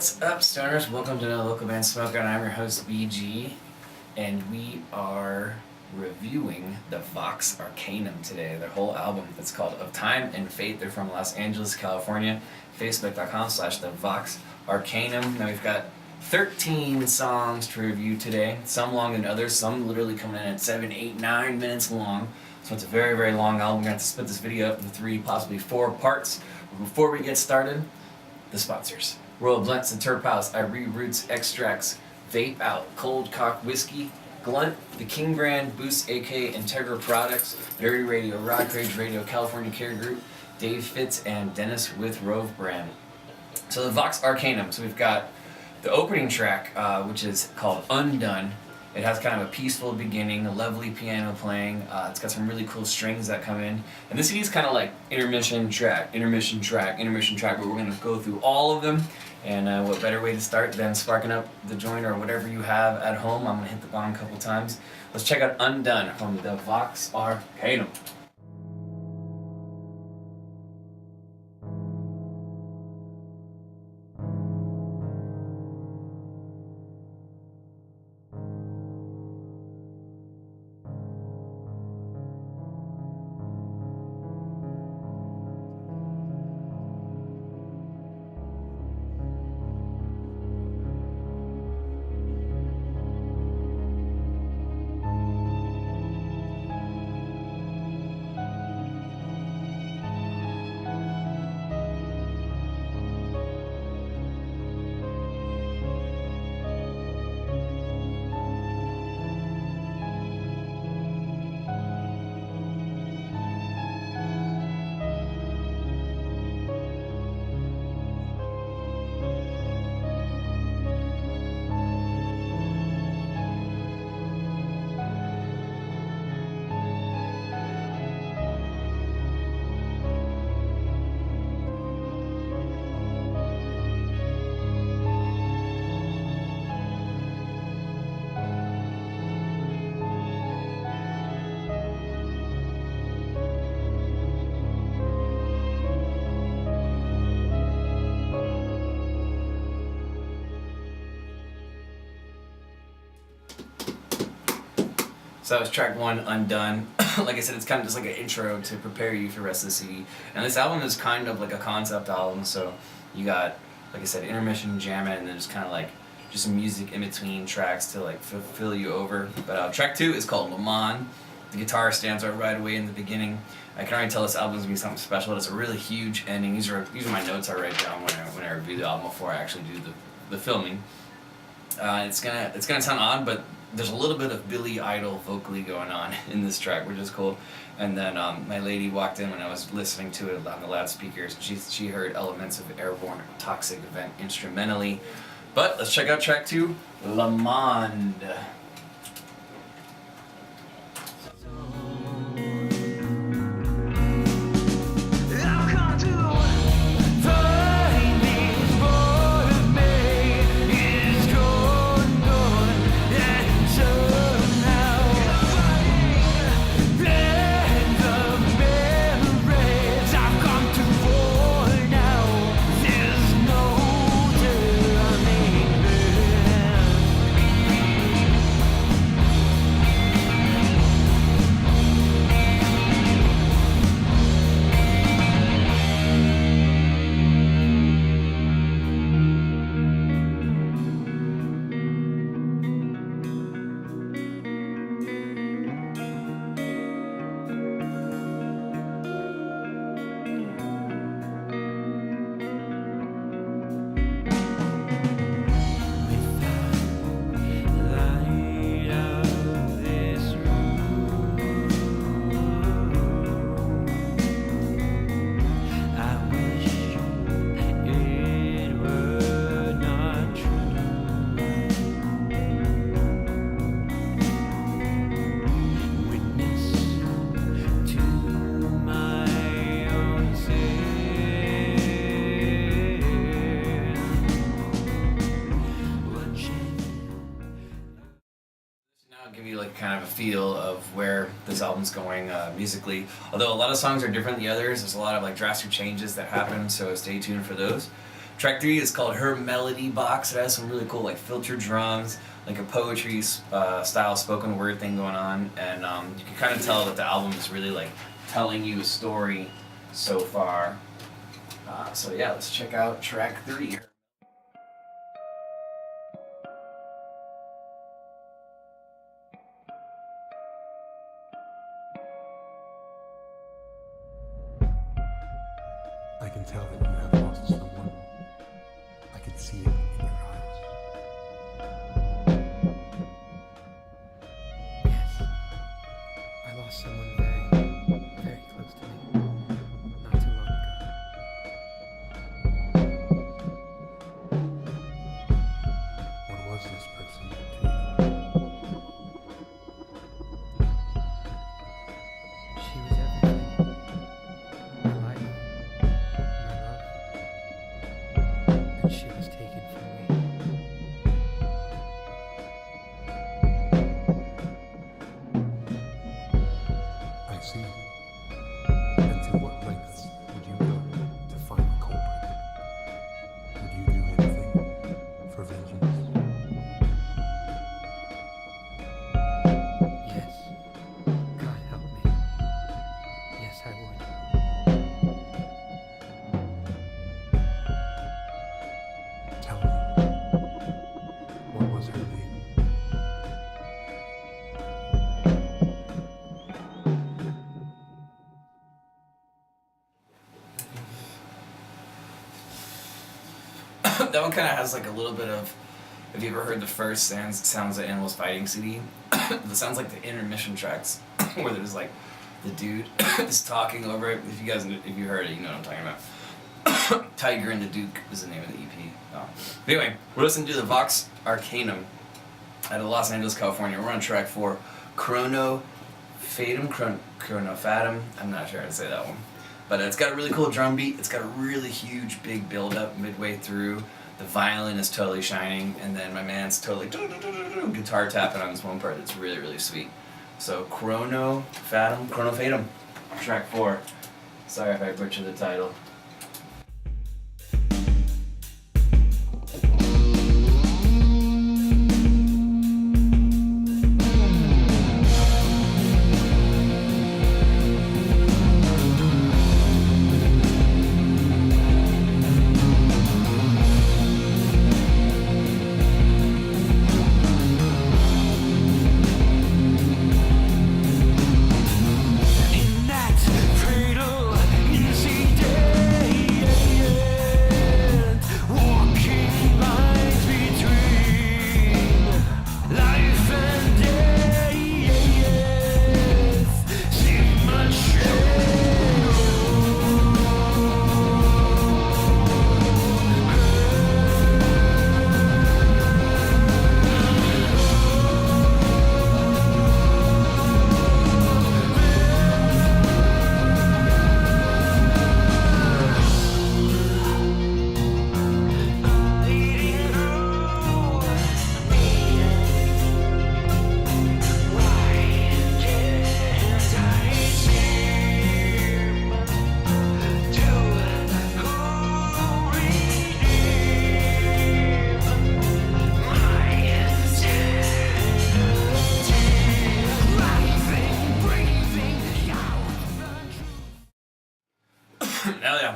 What's up, stoners? Welcome to another local band Smokeout. I'm your host, BG, and we are reviewing the Vox Arcanum today. Their whole album that's called Of Time and Fate. They're from Los Angeles, California. Facebook.com/the Vox Arcanum. Now we've got 13 songs to review today. Some longer than others. Some literally coming in at 7, 8, 9 minutes long. So it's a very, very long album. We're going to have to split this video up into 3, possibly 4 parts. But before we get started, the sponsors. Royal Blunts and Terp House, Ivory Roots Extracts, Vape Out, Cold Cock Whiskey, Glunt, The King Brand, Boost AK, Integra Products, Dirty Radio, Rock Rage Radio, California Care Group, Dave Fitz, and Dennis with Rove Brand. So the Vox Arcanum. So we've got the opening track, which is called Undone. It has kind of a peaceful beginning, a lovely piano playing. It's got some really cool strings that come in. And this CD is kind of like intermission track, intermission track, intermission track, but we're going to go through all of them. And what better way to start than sparking up the joint or whatever you have at home. I'm going to hit the bong a couple times. Let's check out Undone from the Vox Arcanum. So that was track 1, Undone. Like I said, it's kind of just like an intro to prepare you for the rest of the CD. And this album is kind of like a concept album, so you got, like I said, intermission, jamming, and then just kind of like just some music in between tracks to like fill you over. But track 2 is called Le Mans. The guitar stands out right away in the beginning. I can already tell this album is going to be something special. It's a really huge ending. These are my notes I write down when I review the album before I actually do the filming. It's gonna sound odd, but there's a little bit of Billy Idol vocally going on in this track, which is cool. And then my lady walked in when I was listening to it on the loudspeakers. She heard elements of Airborne Toxic Event instrumentally. But let's check out track 2, Le Monde. Give you like kind of a feel of where this album's going musically. Although a lot of songs are different than the others, there's a lot of like drastic changes that happen, so stay tuned for those. Track 3 is called Her Melody Box. It has some really cool like filter drums, like a poetry style spoken word thing going on, and you can kind of tell that the album is really like telling you a story so far. So yeah, let's check out track 3. I can tell that you have lost someone. I can see it in your eyes. Yes, I lost someone very, very close to me not too long ago. What was this person to you? She was everything. My life, my love, and she was taken from me. I see. And to what lengths would you go to find the culprit? Would you do anything for vengeance? Yes, God help me. Yes, I would. Tell me, what was her name? That one kind of has like a little bit of. Have you ever heard the first Sounds of Animals Fighting CD? That sounds like the intermission tracks, where there's like the dude is talking over it. If you heard it, you know what I'm talking about. Tiger and the Duke is the name of the EP. Oh. But anyway, we're listening to the Vox Arcanum out of Los Angeles, California. We're on track 4, Chrono Fatum. I'm not sure how to say that one. But it's got a really cool drum beat. It's got a really huge, big build-up midway through. The violin is totally shining, and then my man's totally guitar tapping on this one part that's really, really sweet. So Chrono Fatum, track 4. Sorry if I butchered the title. In that fatal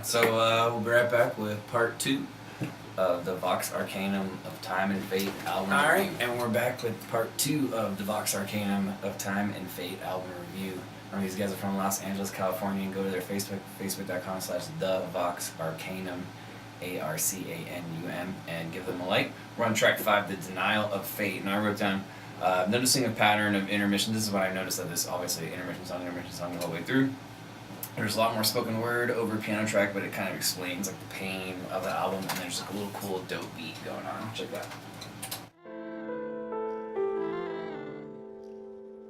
So we'll be right back with part 2 of the Vox Arcanum of Time and Fate album. Alright, and we're back with part 2 of the Vox Arcanum of Time and Fate album review. These guys are from Los Angeles, California, and go to their Facebook, facebook.com/thevoxarcanum, ARCANUM, and give them a like. We're on track 5, The Denial of Fate, and I wrote down, noticing a pattern of intermission. This is what I noticed, that this obviously intermission song the whole way through. There's a lot more spoken word over piano track, but it kind of explains like the pain of the album, and there's like a little cool dope beat going on. Check that.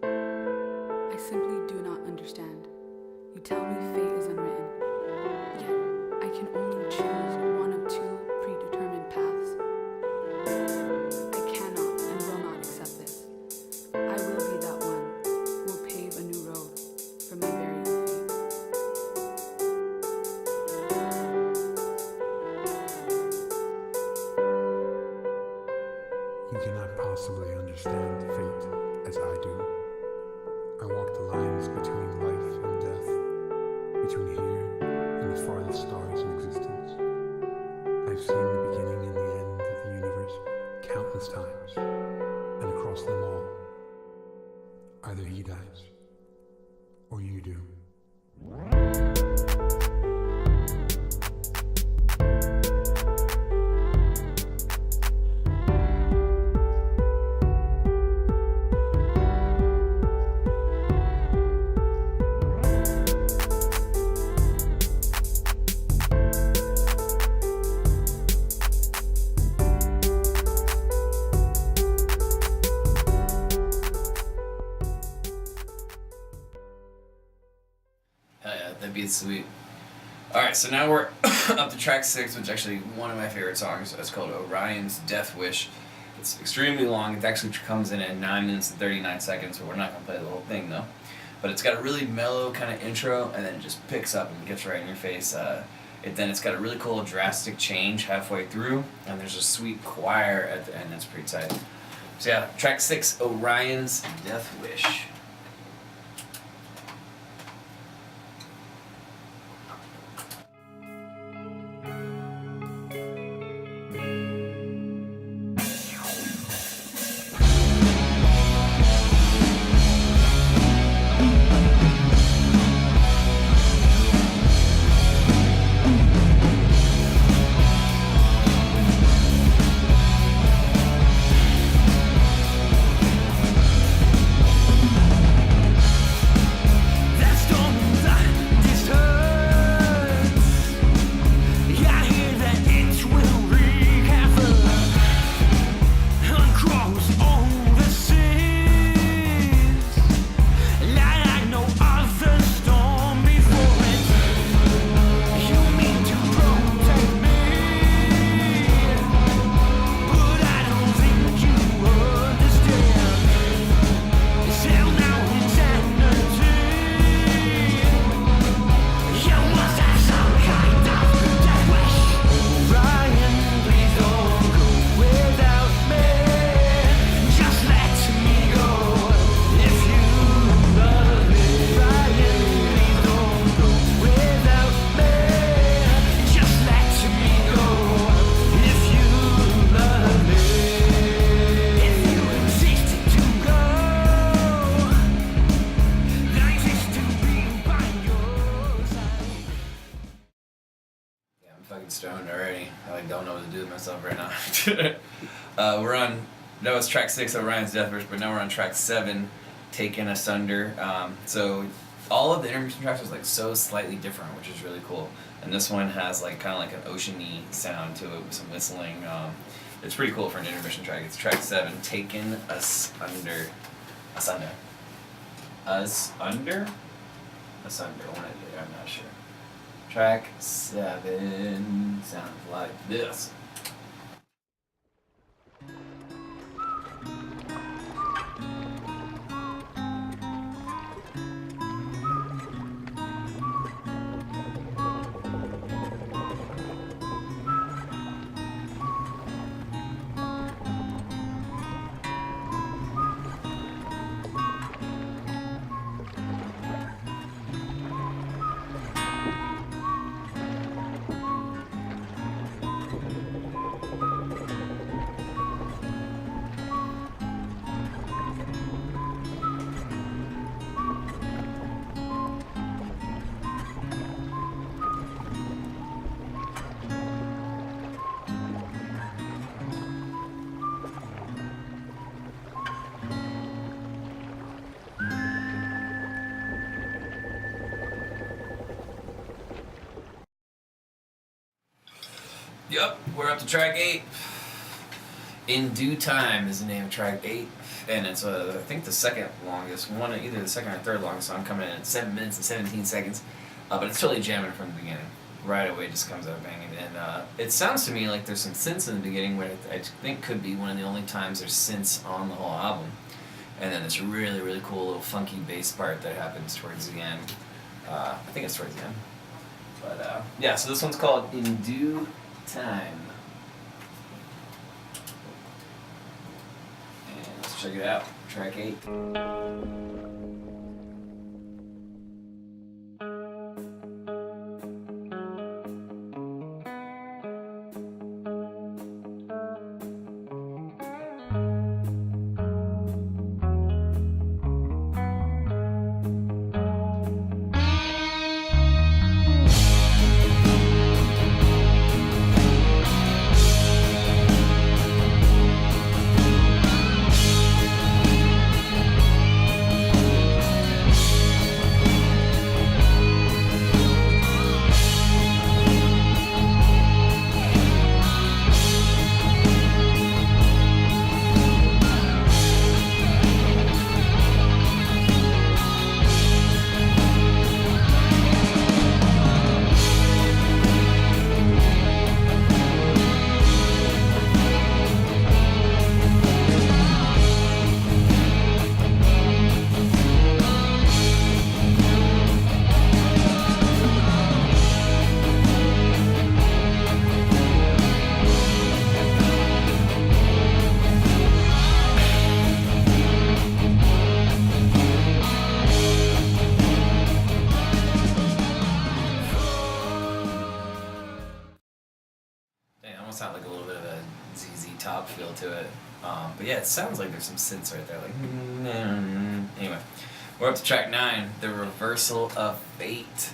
I simply do not understand. You tell me fate is unwritten, yet I can only choose one of 2 predetermined paths. I cannot and will not accept this. I will be that one who will pave a new road for my very own fate. cannot possibly understand fate as I do. I walk the lines between life and death, between here and the farthest stars in existence. I've seen the beginning and the end of the universe countless times, and across them all, either he dies, or you do. Hell yeah, that'd be sweet. Alright, so now we're up to track 6, which is actually one of my favorite songs. It's called Orion's Death Wish. It's extremely long. It actually comes in at 9 minutes and 39 seconds, so we're not going to play the whole thing though. But it's got a really mellow kind of intro, and then it just picks up and gets right in your face. Then it's got a really cool drastic change halfway through, and there's a sweet choir at the end that's pretty tight. So yeah, track 6, Orion's Death Wish. Fucking stoned already. I don't know what to do with myself right now. That was track 6 of Orion's Death Wish, but now we're on track 7, Taken Asunder. So all of the intermission tracks was like so slightly different, which is really cool. And this one has like kind of like an ocean-y sound to it with some whistling. It's pretty cool for an intermission track. It's track 7, Taken Asunder. Asunder. Asunder? Asunder, one of the, I'm not sure. Track 7 sounds like this. Yep, we're up to track 8. In Due Time is the name of track 8, and it's I think the second longest one, either the second or third longest song, coming in at 7 minutes and 17 seconds. But it's totally jamming from the beginning. Right away, just comes out banging, and it sounds to me like there's some synths in the beginning, where I think could be one of the only times there's synths on the whole album. And then this really, really cool little funky bass part that happens towards the end. I think it's towards the end. But yeah, so this one's called In Due Time. Let's check it out. Track 8. Sound like a little bit of a ZZ Top feel to it, but yeah, it sounds like there's some synths right there. Like anyway, we're up to track 9, "The Reversal of Fate,"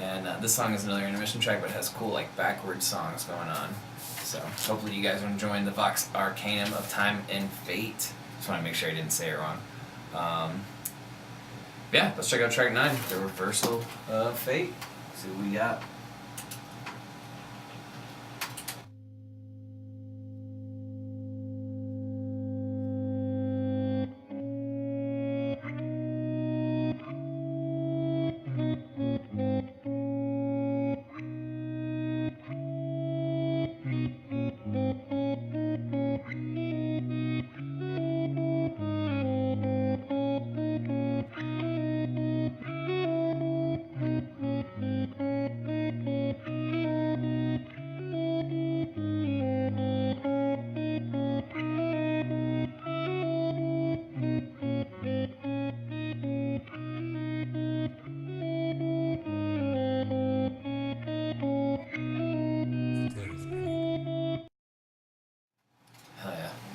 and this song is another intermission track, but it has cool like backwards songs going on. So hopefully you guys are enjoying the Vox Arcanum of Time and Fate. Just want to make sure I didn't say it wrong. Yeah, let's check out track 9, "The Reversal of Fate." See what we got.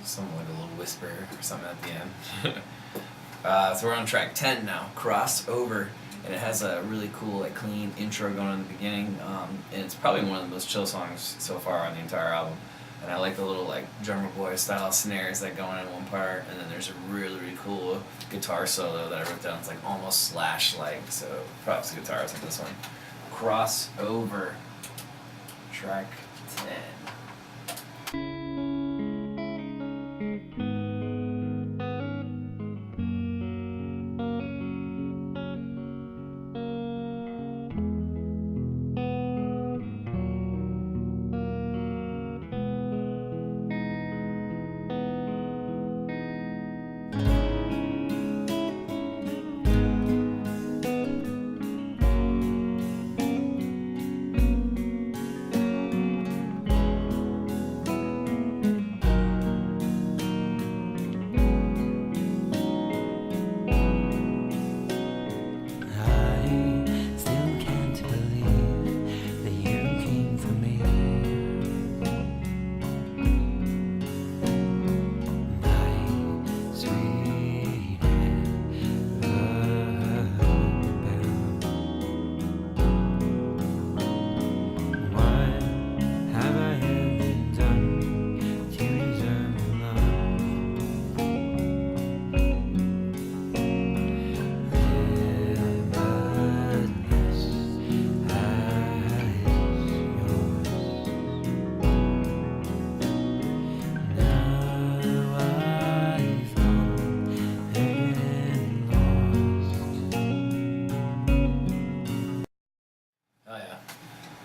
Something like a little whisper or something at the end. So we're on track 10 now, "Crossover," and it has a really cool, like, clean intro going on in the beginning, and it's probably one of the most chill songs so far on the entire album. And I like the little, like, drummer boy style snares that go in one part, and then there's a really, really cool guitar solo that I wrote down. It's like almost Slash-like, so props to guitars on this one. "Crossover," track 10.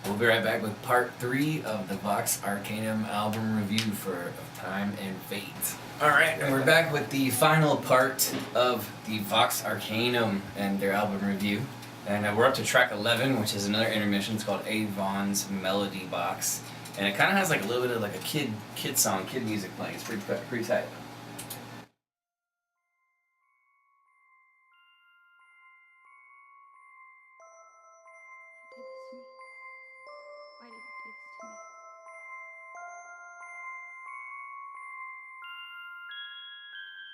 We'll be right back with part 3 of the Vox Arcanum album review for Of Time and Fate. Alright, and we're back with the final part of the Vox Arcanum and their album review. And we're up to track 11, which is another intermission. It's called Avon's Melody Box. And it kind of has like a little bit of like a kid song, kid music playing. It's pretty tight.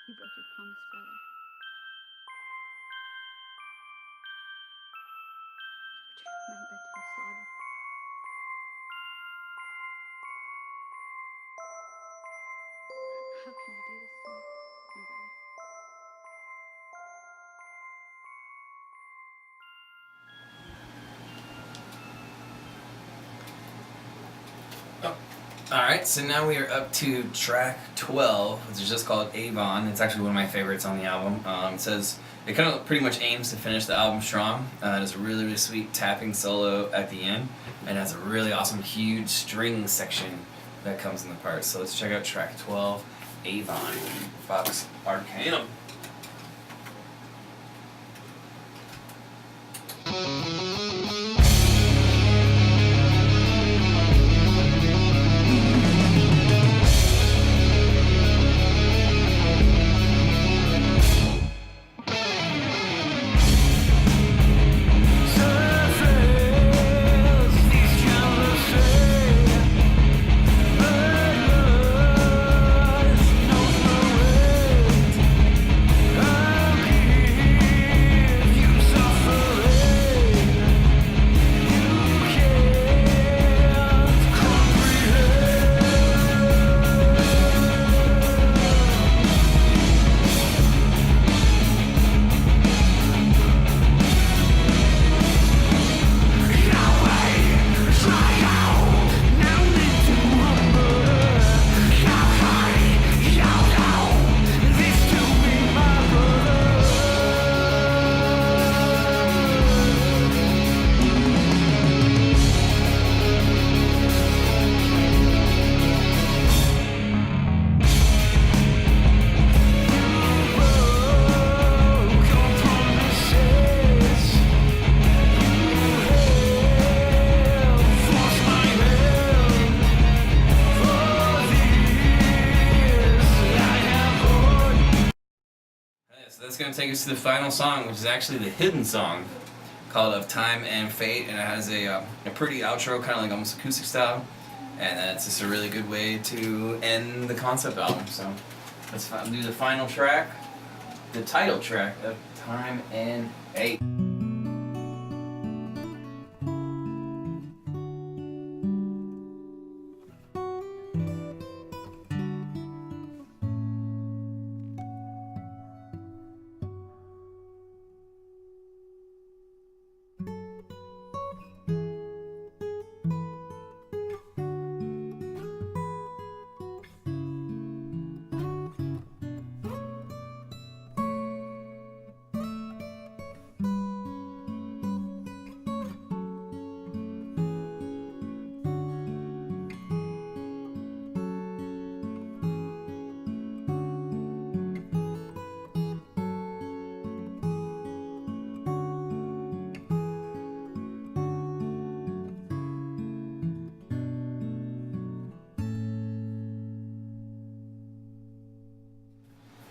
You broke your promise, brother. Your betrayal night led to our slaughter. How can you do this to me, my brother? Alright, so now we are up to track 12, which is just called Avon. It's actually one of my favorites on the album. It says, it kind of pretty much aims to finish the album strong. It has a really, really sweet tapping solo at the end, and has a really awesome, huge string section that comes in the part. So let's check out track 12, Avon, Vox Arcanum. So that's going to take us to the final song, which is actually the hidden song called Of Time and Fate, and it has a pretty outro, kind of like almost acoustic style, and that's just a really good way to end the concept album. So let's do the final track, the title track of Time and Fate.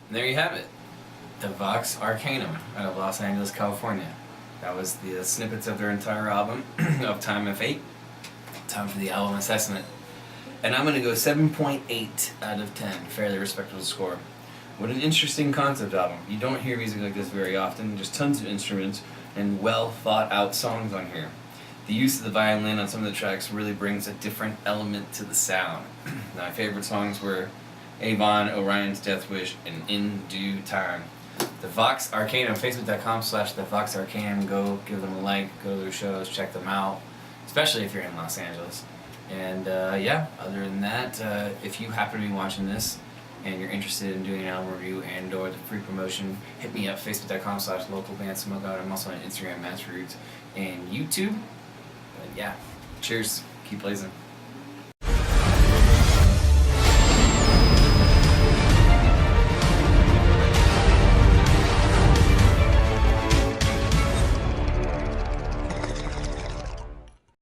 And there you have it, the Vox Arcanum out of Los Angeles, California. That was the snippets of their entire album, Of Time and Fate. Time for the album assessment. And I'm going to go 7.8 out of 10, fairly respectable score. What an interesting concept album. You don't hear music like this very often, just tons of instruments and well thought out songs on here. The use of the violin on some of the tracks really brings a different element to the sound. My favorite songs were Avon, Orion's Death Wish, and In Due Time. The Vox Arcanum, Facebook.com/the Vox Arcanum. Go give them a like, go to their shows, check them out, especially if you're in Los Angeles. And yeah, other than that, if you happen to be watching this and you're interested in doing an album review and or the free promotion, hit me up, Facebook.com/localband Smokeout. I'm also on Instagram, Matt's Roots, and YouTube. But yeah, cheers. Keep blazing.